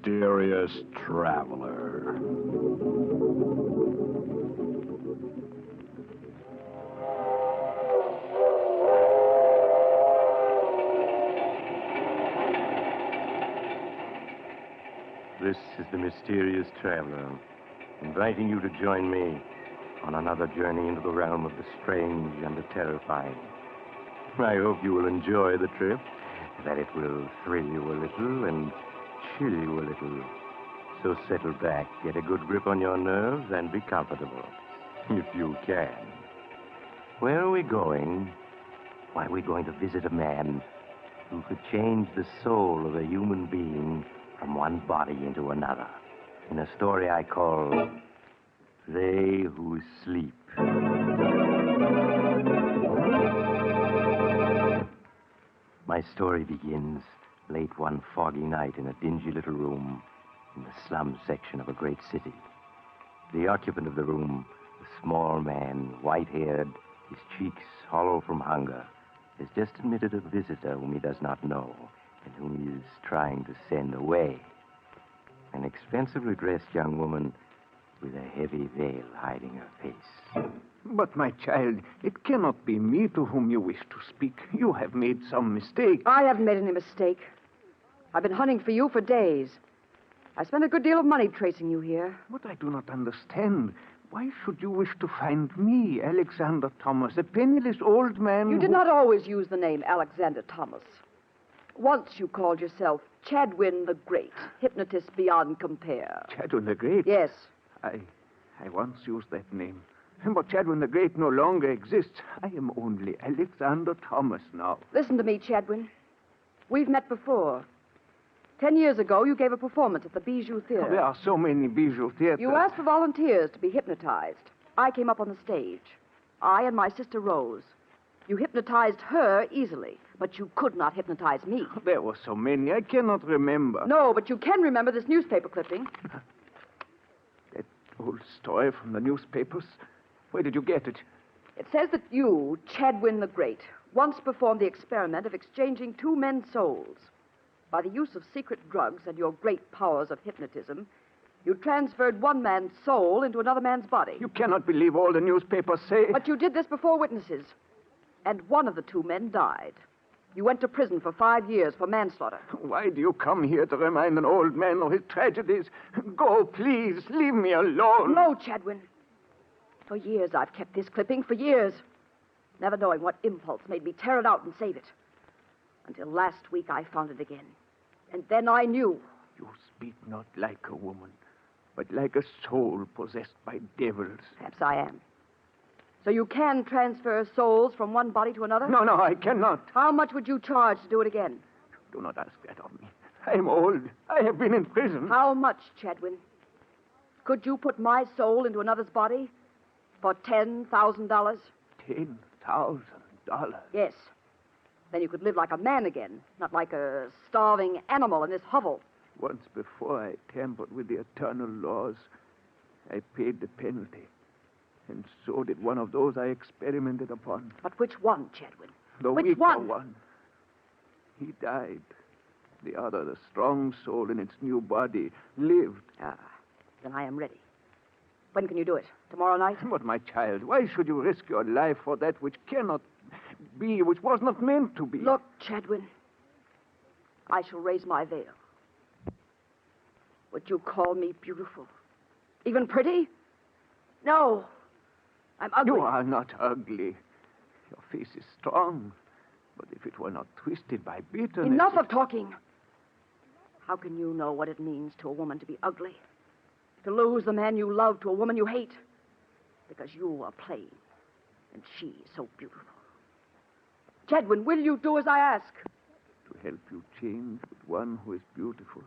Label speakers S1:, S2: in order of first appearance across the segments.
S1: mysterious traveler.
S2: This is the mysterious traveler, inviting you to join me on another journey into the realm of the strange and the terrifying. I hope you will enjoy the trip, that it will thrill you a little and chill you a little. So settle back, get a good grip on your nerves, and be comfortable, if you can. Where are we going? Why, we're going to visit a man who could change the soul of a human being from one body into another, in a story I call They Who Sleep. My story begins late one foggy night in a dingy little room in the slum section of a great city. The occupant of the room, a small man, white-haired, his cheeks hollow from hunger, has just admitted a visitor whom he does not know and whom he is trying to send away. An expensively dressed young woman with a heavy veil hiding her face.
S3: But, my child, it cannot be me to whom you wish to speak. You have made some mistake.
S4: I haven't made any mistake. I've been hunting for you for days. I spent a good deal of money tracing you here.
S3: But I do not understand. Why should you wish to find me, Alexander Thomas, a penniless old man
S4: You did not always use the name Alexander Thomas. Once you called yourself Chadwin the Great, hypnotist beyond compare.
S3: Chadwin the Great?
S4: Yes.
S3: I once used that name. But Chadwin the Great no longer exists. I am only Alexander Thomas now.
S4: Listen to me, Chadwin. We've met before. 10 years ago, you gave a performance at the Bijou Theater.
S3: There are so many Bijou theaters.
S4: You asked for volunteers to be hypnotized. I came up on the stage. I and my sister Rose. You hypnotized her easily, but you could not hypnotize me.
S3: There were so many, I cannot remember.
S4: No, but you can remember this newspaper clipping.
S3: That old story from the newspapers? Where did you get it?
S4: It says that you, Chadwin the Great, once performed the experiment of exchanging two men's souls. By the use of secret drugs and your great powers of hypnotism, you transferred one man's soul into another man's body.
S3: You cannot believe all the newspapers say.
S4: But you did this before witnesses. And one of the two men died. You went to prison for 5 years for manslaughter.
S3: Why do you come here to remind an old man of his tragedies? Go, please. Leave me alone.
S4: No, Chadwin. For years I've kept this clipping, for years. Never knowing what impulse made me tear it out and save it. Until last week I found it again. And then I knew.
S3: You speak not like a woman, but like a soul possessed by devils.
S4: Perhaps I am. So you can transfer souls from one body to another?
S3: No, I cannot.
S4: How much would you charge to do it again?
S3: Do not ask that of me. I am old. I have been in prison.
S4: How much, Chadwin? Could you put my soul into another's body for $10,000?
S3: $10,000?
S4: Yes. Then you could live like a man again, not like a starving animal in this hovel.
S3: Once before I tampered with the eternal laws. I paid the penalty. And so did one of those I experimented upon.
S4: But which one, Chadwin?
S3: The
S4: which
S3: weaker
S4: one?
S3: He died. The other, the strong soul in its new body, lived.
S4: Ah, then I am ready. When can you do it? Tomorrow night?
S3: But, my child, why should you risk your life for that which cannot be, which was not meant to be?
S4: Look, Chadwin, I shall raise my veil. Would you call me beautiful? Even pretty? No. I'm ugly.
S3: You are not ugly. Your face is strong. But if it were not twisted by bitterness...
S4: Enough of talking. How can you know what it means to a woman to be ugly? To lose the man you love to a woman you hate? Because you are plain, and she is so beautiful. Chadwin, will you do as I ask?
S3: To help you change with one who is beautiful.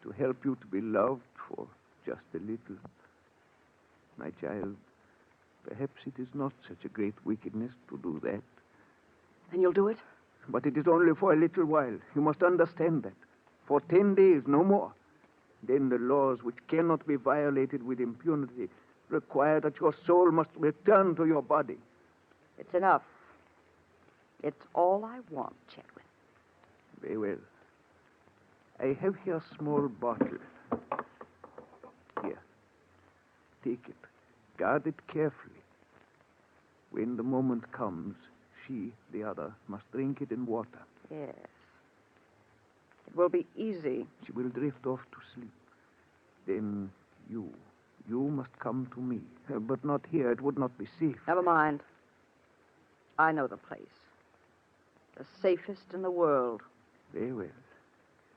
S3: To help you to be loved for just a little. My child, perhaps it is not such a great wickedness to do that.
S4: Then you'll do it?
S3: But it is only for a little while. You must understand that. For 10 days, no more. Then the laws which cannot be violated with impunity require that your soul must return to your body.
S4: It's enough. It's all I want, Chadwin.
S3: Very well. I have here a small bottle. Here. Take it. Guard it carefully. When the moment comes, she, the other, must drink it in water.
S4: Yes. It will be easy.
S3: She will drift off to sleep. Then you must come to me. But not here. It would not be safe.
S4: Never mind. I know the place. The safest in the world.
S3: Very well.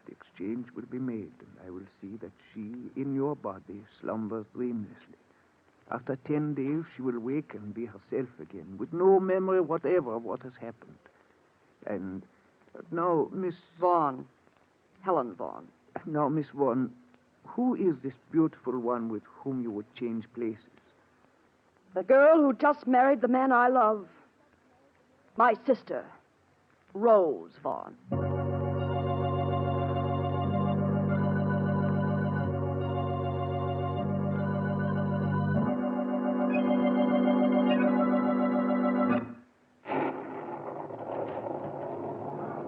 S3: The exchange will be made, and I will see that she, in your body, slumbers dreamlessly. After 10 days, she will wake and be herself again, with no memory whatever of what has happened. And now, Miss...
S4: Vaughn. Helen Vaughn.
S3: Now, Miss Vaughn, who is this beautiful one with whom you would change places?
S4: The girl who just married the man I love. My sister, Rose Vaughn.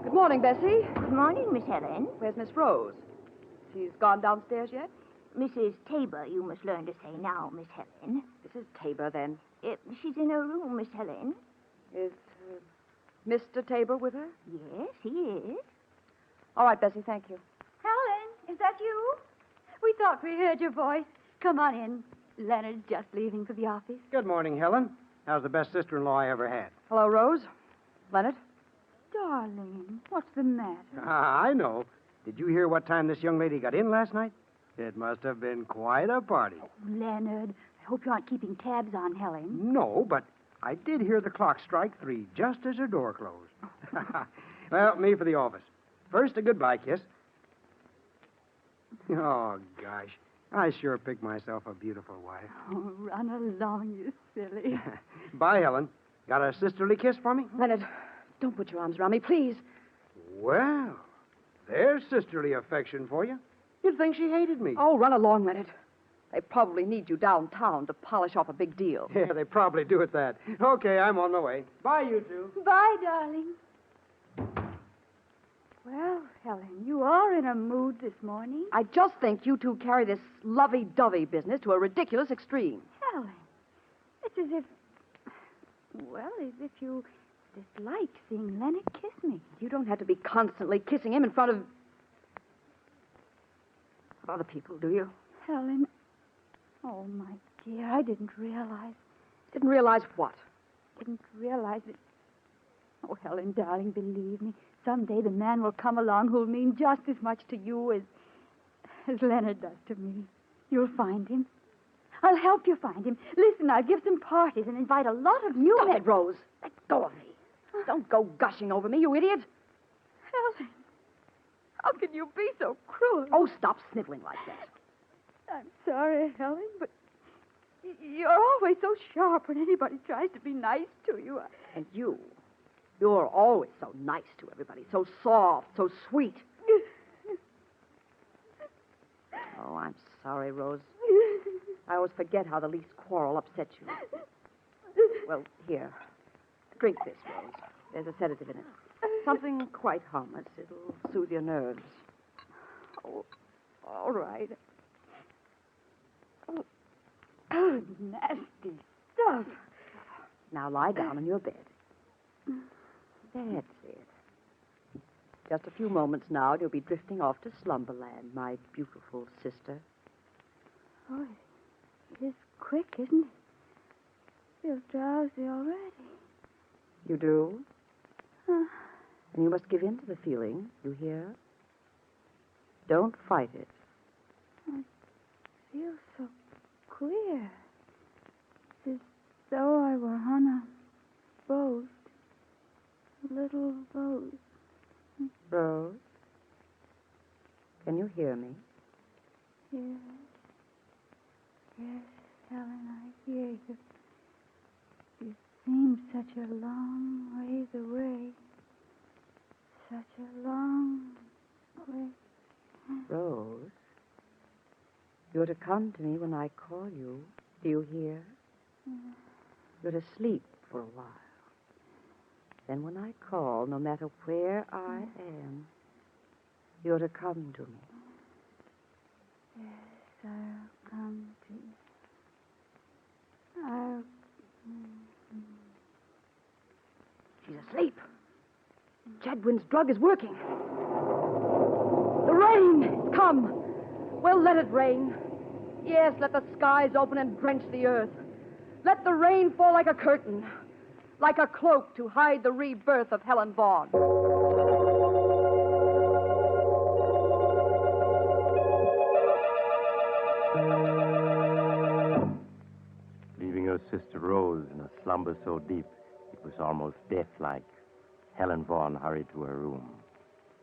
S4: Good morning, Bessie.
S5: Good morning, Miss Helen.
S4: Where's Miss Rose? She's gone downstairs yet?
S5: Mrs. Tabor, you must learn to say now, Miss Helen.
S4: Mrs. Tabor, then.
S5: She's in her room, Miss Helen.
S4: Is Mr. Tabor with her?
S5: Yes, he is.
S4: All right, Bessie, thank you.
S6: Helen, is that you? We thought we heard your voice. Come on in. Leonard's just leaving for the office.
S7: Good morning, Helen. How's the best sister-in-law I ever had?
S4: Hello, Rose. Leonard.
S6: Darling, what's the matter?
S7: I know. Did you hear what time this young lady got in last night? It must have been quite a party.
S6: Leonard, I hope you aren't keeping tabs on Helen.
S7: No, but I did hear the clock strike 3 just as her door closed. Well, me for the office. First, a goodbye kiss. Oh, gosh. I sure picked myself a beautiful wife.
S6: Oh, run along, you silly.
S7: Bye, Helen. Got a sisterly kiss for me?
S4: Leonard, don't put your arms around me, please.
S7: Well, there's sisterly affection for you. You'd think she hated me.
S4: Oh, run along, Leonard. They probably need you downtown to polish off a big deal.
S7: Yeah, they probably do at that. Okay, I'm on my way. Bye, you two.
S6: Bye, darling. Well, Helen, you are in a mood this morning.
S4: I just think you two carry this lovey-dovey business to a ridiculous extreme.
S6: Helen, it's as if you dislike seeing Leonard kiss me.
S4: You don't have to be constantly kissing him in front of other people, do you?
S6: Helen, oh, my dear, I didn't realize.
S4: Didn't realize what?
S6: Didn't realize it. Oh, Helen, darling, believe me, someday the man will come along who'll mean just as much to you as Leonard does to me. You'll find him. I'll help you find him. Listen, I'll give some parties and invite a lot of new
S4: Stop
S6: men.
S4: it, Rose. Let go of me. Don't go gushing over me, you idiot.
S6: Helen, how can you be so cruel?
S4: Oh, stop sniveling like that.
S6: I'm sorry, Helen, but you're always so sharp when anybody tries to be nice to you.
S4: And you're always so nice to everybody, so soft, so sweet. Oh, I'm sorry, Rose. I always forget how the least quarrel upsets you. Well, here. Drink this, Rose. There's a sedative in it. Something quite harmless. It'll soothe your nerves.
S6: Oh, all right. Oh, nasty stuff.
S4: Now lie down on your bed. That's it. Just a few moments now, and you'll be drifting off to slumberland, my beautiful sister.
S6: Oh, it is quick, isn't it? Feels drowsy already.
S4: You do? And you must give in to the feeling, you hear? Don't fight it.
S6: I feel so queer. It's as though I were on a boat. A little boat.
S4: Rose? Can you hear me?
S6: Yes. Yes, Helen, I hear you. You seem such a long ways away. Such a long way.
S4: Rose? You're to come to me when I call you. Do you hear? You're to sleep for a while. Then when I call, no matter where I am, You're to come to me.
S6: Yes, I'll come to you. I'll...
S4: She's asleep. Chadwin's drug is working. The rain! It's come. Well, let it rain. Yes, let the skies open and drench the earth. Let the rain fall like a curtain, like a cloak to hide the rebirth of Helen Vaughn.
S2: Leaving her sister Rose in a slumber so deep it was almost death-like, Helen Vaughn hurried to her room.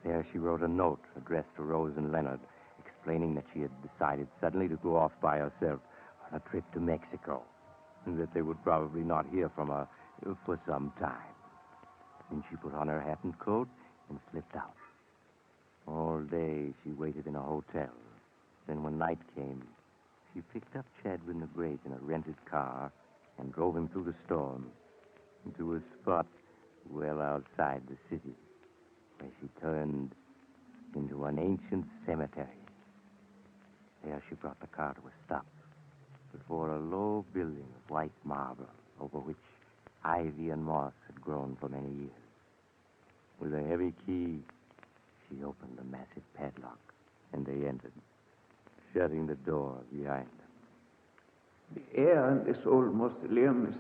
S2: There she wrote a note addressed to Rose and Leonard, explaining that she had decided suddenly to go off by herself on a trip to Mexico, and that they would probably not hear from her for some time. Then she put on her hat and coat and slipped out. All day she waited in a hotel. Then when night came, she picked up Chadwin the Great in a rented car and drove him through the storm into a spot well outside the city, where she turned into an ancient cemetery. There she brought the car to a stop before a low building of white marble over which ivy and moss had grown for many years. With a heavy key, she opened the massive padlock, and they entered, shutting the door behind them.
S3: The air in this old mausoleum is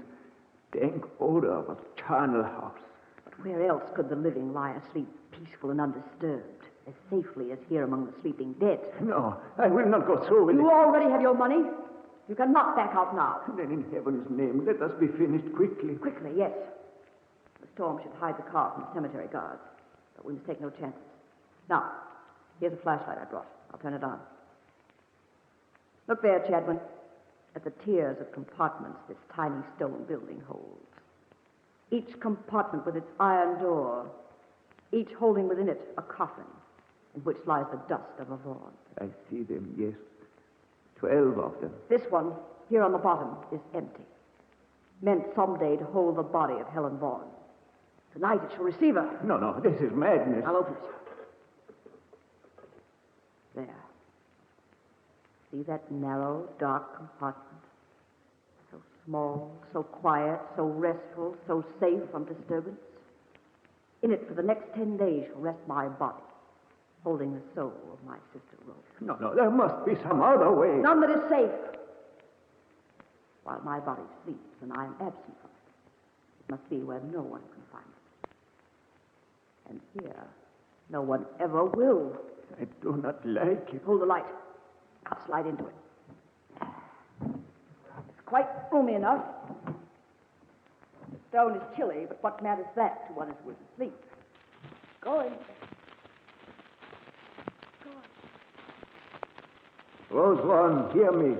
S3: dank odor of a charnel house.
S4: But where else could the living lie asleep, peaceful and undisturbed, as safely as here among the sleeping dead?
S3: No, I will not go through with
S4: You
S3: it.
S4: already have your money. You cannot back out now.
S3: Then in heaven's name, let us be finished quickly.
S4: Quickly, yes. The storm should hide the car from the cemetery guards, but we must take no chances. Now, here's a flashlight I brought. I'll turn it on. Look there, Chadwin, at the tiers of compartments this tiny stone building holds. Each compartment with its iron door, each holding within it a coffin in which lies the dust of a Vaughn.
S3: I see them, yes. 12 of them.
S4: This one, here on the bottom, is empty. Meant someday to hold the body of Helen Vaughn. Tonight it shall receive her.
S3: No, this is madness.
S4: I'll open it. There. See that narrow, dark compartment? So small, so quiet, so restful, so safe from disturbance. In it for the next 10 days shall rest my body, holding the soul of my sister Rose.
S3: No, there must be some other way.
S4: None that is safe. While my body sleeps and I am absent from it, it must be where no one can find it. And here, no one ever will.
S3: I do not like it.
S4: Hold the light. I'll slide into it. It's quite roomy enough. The stone is chilly, but what matters that to one who is asleep? Going.
S3: Rose Vaughn, hear me.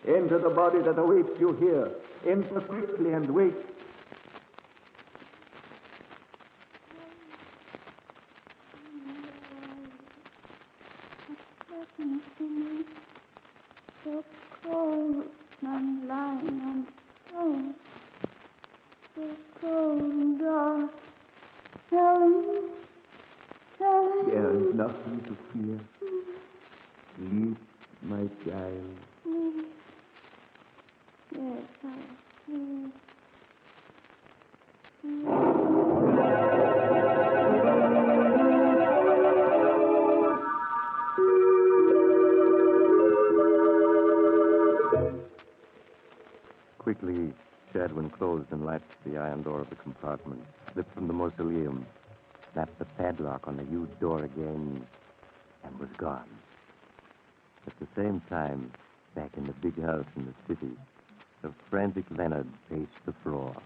S3: Enter the body that awaits you here. Enter quickly and wait.
S6: So cold, I'm lying on the stone. So cold and dark. Helen.
S3: There is nothing to fear. Sleep, my child.
S6: Yes, I see.
S2: Quickly, Chadwin closed and latched the iron door of the compartment, slipped from the mausoleum, snapped the padlock on the huge door again, and was gone. At the same time, back in the big house in the city, the frantic Leonard paced the floor,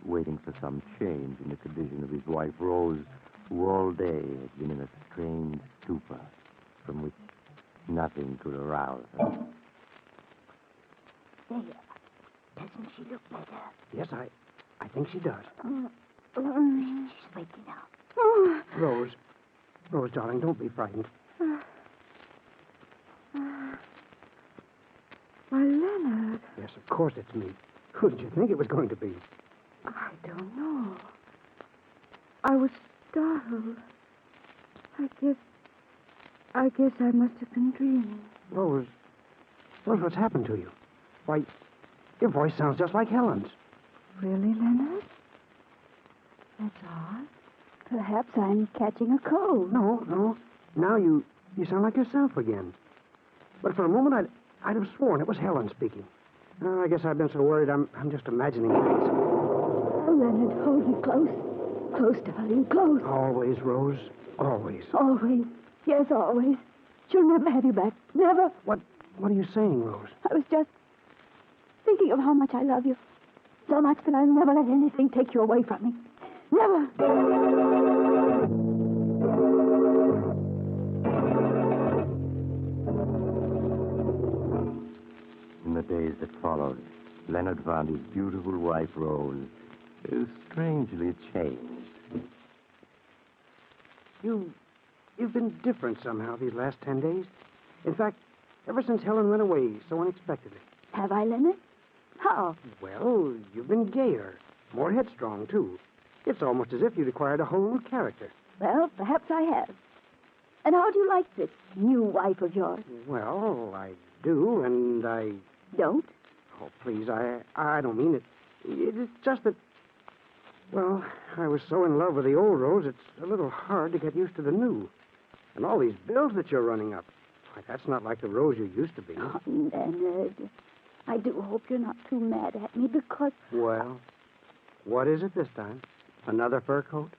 S2: waiting for some change in the condition of his wife Rose, who all day had been in a strange stupor from which nothing could arouse her.
S5: There. Doesn't she look better?
S7: Yes, I think she does.
S5: She's waking up.
S7: Rose, darling, don't be frightened.
S6: Why, Leonard,
S7: Yes, of course it's me. Who did you think it was going to be?
S6: I don't know. I was startled. I guess I guess I must have been dreaming.
S7: Rose, what's happened to you? Why, your voice sounds just like Helen's.
S6: Really, Leonard? That's odd. Perhaps I'm catching a cold.
S7: No. Now you sound like yourself again. But for a moment, I'd have sworn it was Helen speaking. I guess I've been so worried I'm just imagining things.
S6: Oh, Leonard, hold me close. Close, darling, close.
S7: Always, Rose. Always.
S6: Always. Yes, always. She'll never have you back. Never.
S7: What are you saying, Rose?
S6: I was just thinking of how much I love you. So much that I'll never let anything take you away from me. Never.
S2: In the days that followed, Leonard found his beautiful wife, Rose, strangely changed.
S7: You've been different somehow these last 10 days. In fact, ever since Helen went away so unexpectedly.
S6: Have I, Leonard? How?
S7: Well, you've been gayer, more headstrong, too. It's almost as if you'd acquired a whole new character.
S6: Well, perhaps I have. And how do you like this new wife of yours?
S7: Well, I do, and I...
S6: Don't?
S7: Oh, please, I don't mean it. It's just that... Well, I was so in love with the old Rose, it's a little hard to get used to the new. And all these bills that you're running up. Why, that's not like the Rose you used to be.
S6: Oh, Leonard, I do hope you're not too mad at me because...
S7: Well, what is it this time? Another fur coat?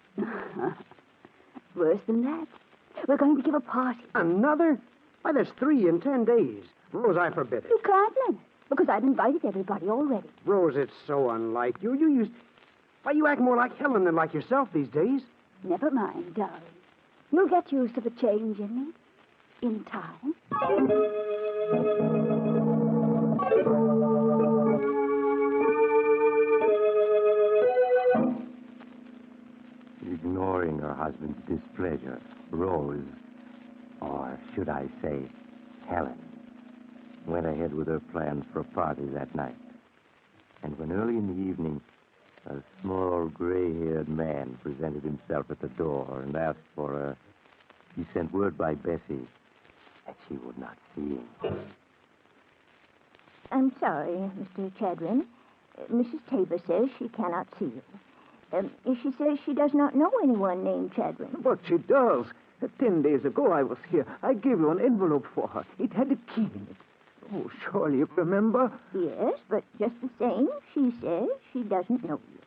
S6: Worse than that. We're going to give a party.
S7: Another? Why, that's 3 in 10 days. Rose, I forbid it.
S6: You can't, Leonard, because I've invited everybody already.
S7: Rose, it's so unlike you. Why, you act more like Helen than like yourself these days.
S6: Never mind, darling. You'll get used to the change in me in time.
S2: Ignoring her husband's displeasure, Rose, or should I say, Helen, went ahead with her plans for a party that night. And when early in the evening, a small, gray-haired man presented himself at the door and asked for her, she sent word by Bessie that she would not see him.
S5: I'm sorry, Mr. Chadwin. Mrs. Tabor says she cannot see you. She says she does not know anyone named Chadwin.
S3: But she does. 10 days ago I was here. I gave you an envelope for her. It had a key in it. Oh, surely you remember?
S5: Yes, but just the same, she says she doesn't know you.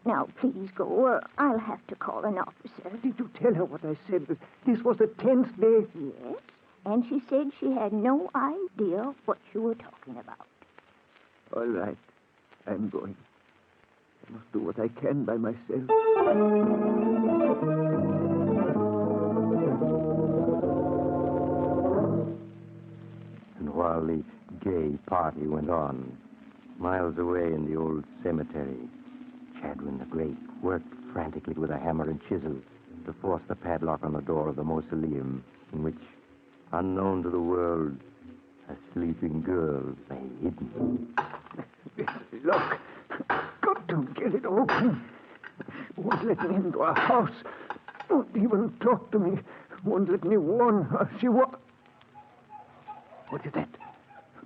S5: Now, please go, or I'll have to call an officer.
S3: Did you tell her what I said? That this was the 10th day?
S5: Yes, and she said she had no idea what you were talking about.
S3: All right. I'm going. I must do what I can by myself.
S2: And while the gay party went on, miles away in the old cemetery, Chadwin the Great worked frantically with a hammer and chisel to force the padlock on the door of the mausoleum in which, unknown to the world, a sleeping girl lay hidden.
S3: Look, got to get it open. Won't let me into our house. Won't even talk to me. Won't let me warn her. What is that?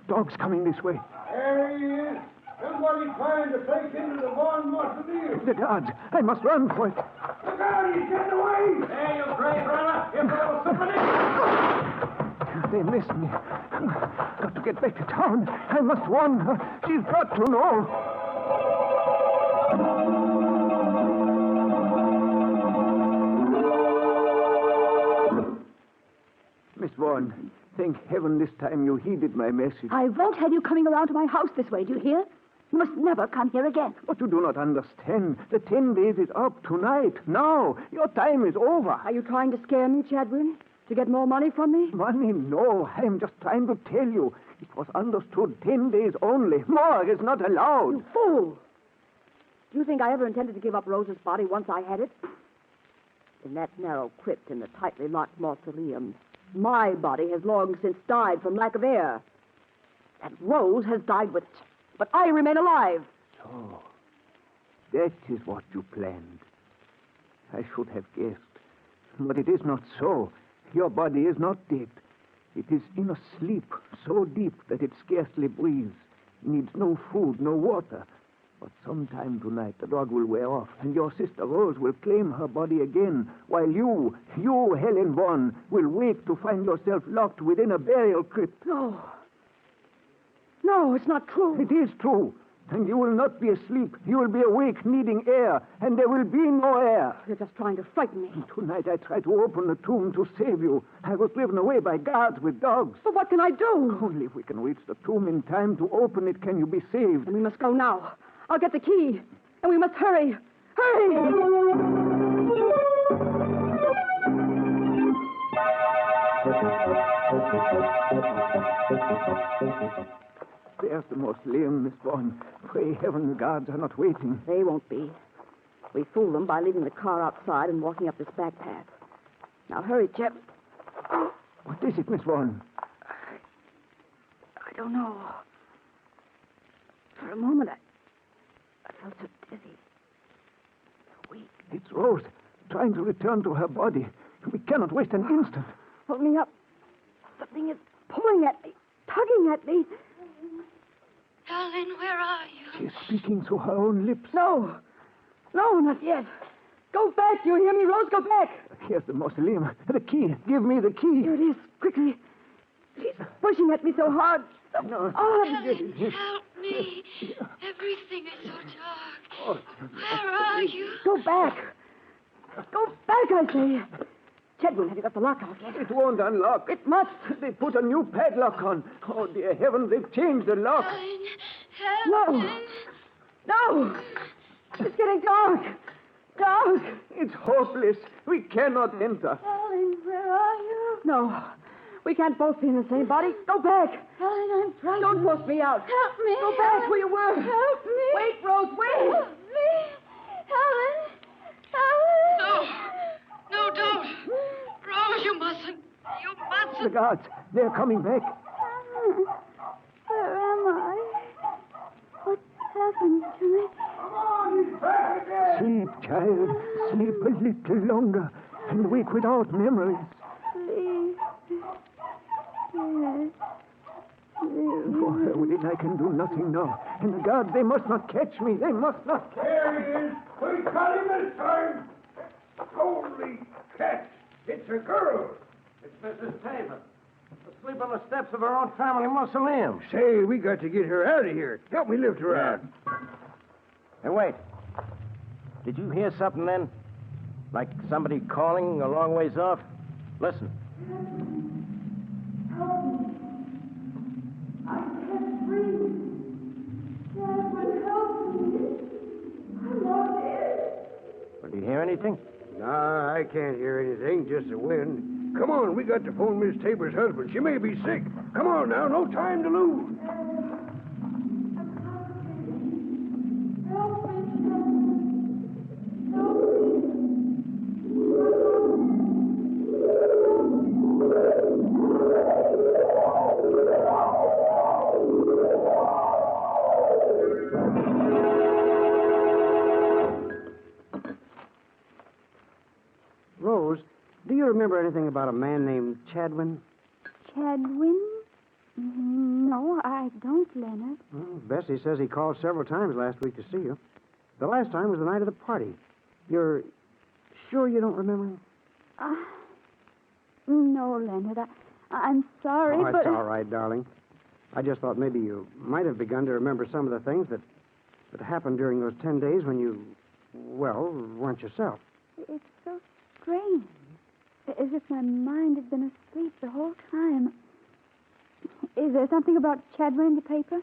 S3: Dog's coming this way.
S8: There he is. Somebody trying to break into the barn mausoleum.
S3: The guards. I must run for it.
S8: Look out, he's getting away. Hey, you great runner. If there was somebody...
S3: They missed me. Got to get back to town. I must warn her. She's got to know. Miss Vaughan, thank heaven this time you heeded my message.
S6: I won't have you coming around to my house this way, do you hear? You must never come here again.
S3: But you do not understand. The 10 days is up tonight. Now. Your time is over.
S4: Are you trying to scare me, Chadwin? To get more money from me?
S3: Money? No. I am just trying to tell you. It was understood 10 days only. More is not allowed.
S4: You fool! Do you think I ever intended to give up Rose's body once I had it? In that narrow crypt in the tightly locked mausoleum, my body has long since died from lack of air. And Rose has died with it. But I remain alive.
S3: So, that is what you planned. I should have guessed. But it is not so. Your body is not dead. It is in a sleep so deep that it scarcely breathes. Needs no food, no water. But sometime tonight the dog will wear off, and your sister Rose will claim her body again, while you, Helen Vaughan, will wake to find yourself locked within a burial crypt.
S4: No. No, it's not true.
S3: It is true. And you will not be asleep. You will be awake, needing air, and there will be no air.
S4: You're just trying to frighten me.
S3: Tonight I tried to open the tomb to save you. I was driven away by guards with dogs.
S4: But what can I do?
S3: Only if we can reach the tomb in time to open it can you be saved.
S4: And we must go now. I'll get the key. And we must hurry. Hurry!
S3: There's the mausoleum, Miss Vaughan. Pray heaven the guards are not waiting.
S4: They won't be. We fooled them by leaving the car outside and walking up this back path. Now hurry, Chet.
S3: What is it, Miss Vaughan?
S4: I don't know. For a moment, I felt so dizzy. So weak.
S3: It's Rose, trying to return to her body. We cannot waste an instant.
S4: Hold me up. Something is pulling at me, tugging at me.
S9: Darling, where are you?
S3: She is speaking through her own lips.
S4: No, not yet. Go back, you hear me, Rose? Go back.
S3: Here's the mausoleum. The key. Give me the key.
S4: Here it is, quickly. She's pushing at me so hard.
S3: No.
S9: Helen, help me. Everything is so dark. Where are you?
S4: Go back. Go back, I say. Chedwin, have you got the lock out yet?
S3: It won't unlock.
S4: It must.
S3: They put a new padlock on. Oh, dear heavens, they've changed the lock.
S9: Helen,
S4: No. It's getting dark. Dark.
S3: It's hopeless. We cannot enter.
S6: Helen, where are you?
S4: No. We can't both be in the same body. Go back.
S6: Helen, I'm frightened.
S4: Don't force me out.
S6: Help me.
S4: Go back where you were.
S6: Help me.
S4: Wait, Rose, wait.
S6: Help me. Helen. Helen.
S9: No, don't. Rose, you mustn't. You
S3: The
S9: mustn't.
S3: guards, they're coming back.
S6: Helen. Where am I? What's happened to me?
S3: Sleep, child. Sleep a little longer and wake without memories.
S6: Please. Yes. Please.
S3: For Heralded, I can do nothing now. And the guards, they must not catch me. They must not.
S8: There he is. We got him this time. Holy cat. It's a girl.
S2: It's Mrs. Tabor. Asleep on the steps of her own family mausoleum.
S8: Say, we got to get her out of here. Help me lift her out.
S2: Hey, wait. Did you hear something then? Like somebody calling a long ways off? Listen. Well, do you hear anything?
S8: Nah, I can't hear anything, just the wind. Come on, we got to phone Miss Tabor's husband. She may be sick. Come on now, no time to lose.
S7: Rose, do you remember anything about a man named Chadwin?
S6: Chadwin? No, I don't, Leonard.
S7: Well, Bessie says he called several times last week to see you. The last time was the night of the party. You're sure you don't remember him?
S6: No, Leonard. I'm sorry,
S7: Oh,
S6: but...
S7: it's all right, darling. I just thought maybe you might have begun to remember some of the things that happened during those 10 days when you, well, weren't yourself.
S6: It's so strange. As if my mind had been asleep the whole time. Is there something about Chadwin in the paper?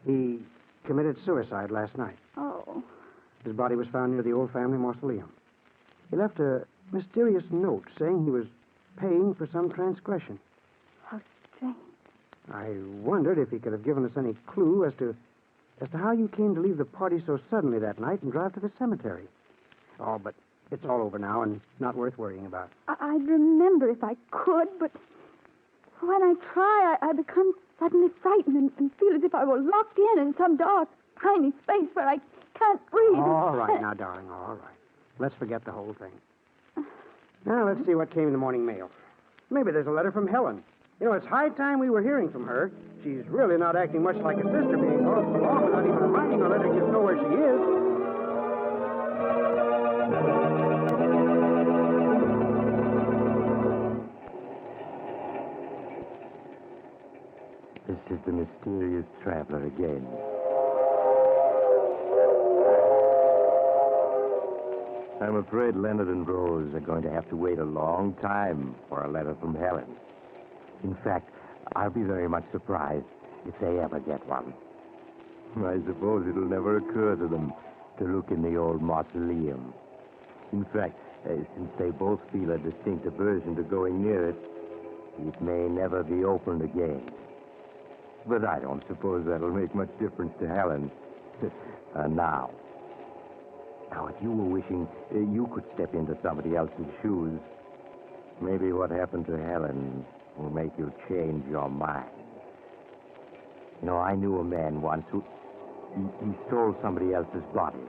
S7: He committed suicide last night.
S6: Oh.
S7: His body was found near the old family mausoleum. He left a mysterious note saying he was paying for some transgression.
S6: How strange.
S7: I wondered if he could have given us any clue as to how you came to leave the party so suddenly that night and drive to the cemetery. Oh, but it's all over now and not worth worrying about.
S6: I'd remember if I could, but when I try, I become suddenly frightened and feel as if I were locked in some dark, tiny space where I can't breathe.
S7: All right now, darling, all right. Let's forget the whole thing. Now, let's see what came in the morning mail. Maybe there's a letter from Helen. You know, it's high time we were hearing from her. She's really not acting much like a sister, being gone so long without even writing or letting us know where she is.
S2: This is the mysterious traveler again. I'm afraid Leonard and Rose are going to have to wait a long time for a letter from Helen. In fact, I'll be very much surprised if they ever get one. I suppose it'll never occur to them to look in the old mausoleum. In fact, since they both feel a distinct aversion to going near it, it may never be opened again. But I don't suppose that'll make much difference to Helen. Now, if you were wishing you could step into somebody else's shoes, maybe what happened to Helen will make you change your mind. You know, I knew a man once who he stole somebody else's body,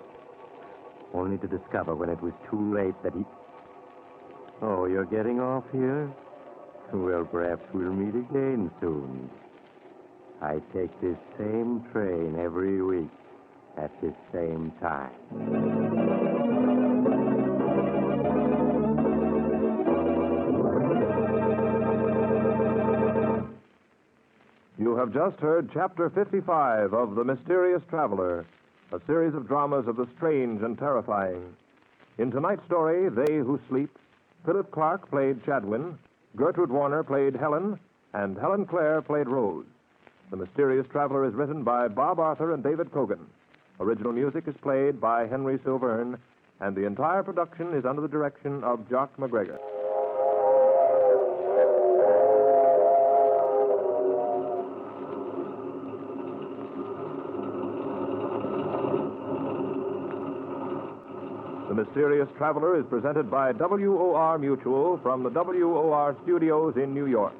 S2: only to discover when it was too late that he... Oh, you're getting off here? Well, perhaps we'll meet again soon. I take this same train every week at this same time.
S10: You have just heard Chapter 55 of The Mysterious Traveler, a series of dramas of the strange and terrifying. In tonight's story, They Who Sleep, Philip Clark played Chadwin, Gertrude Warner played Helen, and Helen Clare played Rose. The Mysterious Traveler is written by Bob Arthur and David Cogan. Original music is played by Henry Silverne, and the entire production is under the direction of Jock McGregor. The Mysterious Traveler is presented by WOR Mutual from the WOR studios in New York.